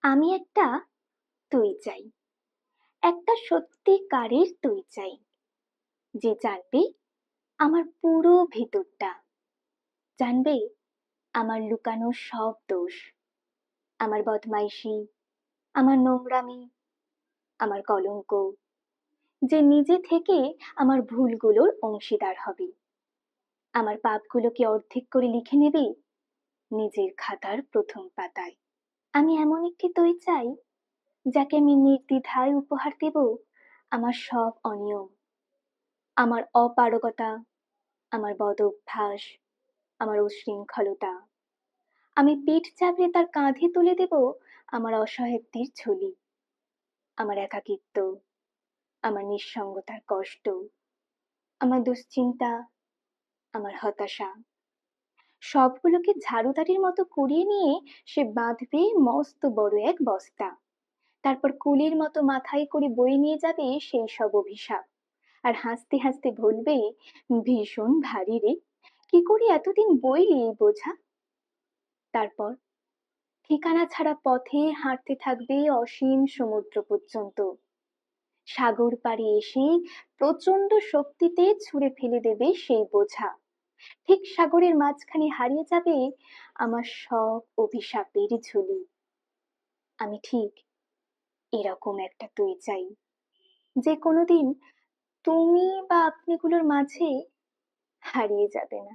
আমি একটা তুই চাই, একটা সত্যিকারের তুই চাই, যে জানবে আমার পুরো ভিতরটা, জানবে আমার লুকানো সব দোষ, আমার বদমাইশি, আমার নোংরামি, আমার কলঙ্ক, যে নিজে থেকে আমার ভুলগুলোর অংশীদার হবে, আমার পাপগুলোকে অর্ধেক করে লিখে নেবে নিজের খাতার প্রথম পাতায়। আমি এমন একটি তুই চাই, যাকে আমি নির্দ্বিধায় উপহার দেব আমার সব অনিয়ম, আমার অপারগতা, আমার বদঅভ্যাস, আমার উশৃঙ্খলতা। আমি পিঠ চাপড়ে তার কাঁধে তুলে দেব আমার অসহায়ত্বের ঝুলি, আমার একাকিত্ব, আমার নিঃসঙ্গতার কষ্ট, আমার দুশ্চিন্তা, আমার হতাশা। সবগুলোকে ঝাড়ুদারির মতো কুড়িয়ে নিয়ে সে বাঁধবে মস্ত বড় এক বস্তা। তারপর কুলির মতো মাথায় করে বয়ে নিয়ে যাবে সেই সব অভিশাপ, আর হাসতে হাসতে বলবে, ভীষণ ভারী রে, কি করে এতদিন বইলি এই বোঝা। তারপর ঠিকানা ছাড়া পথে হাঁটতে থাকবে অসীম সমুদ্র পর্যন্ত। সাগর পাড়ে এসে প্রচন্ড শক্তিতে ছুঁড়ে ফেলে দেবে সেই বোঝা। ঠিক সাগরের মাঝখানে হারিয়ে যাবে আমার সব অভিশাপের ঝুলি। আমি ঠিক এরকম একটা তুই চাই, যে কোনোদিন তুমি বা আপনিগুলোর মাঝে হারিয়ে যাবে না।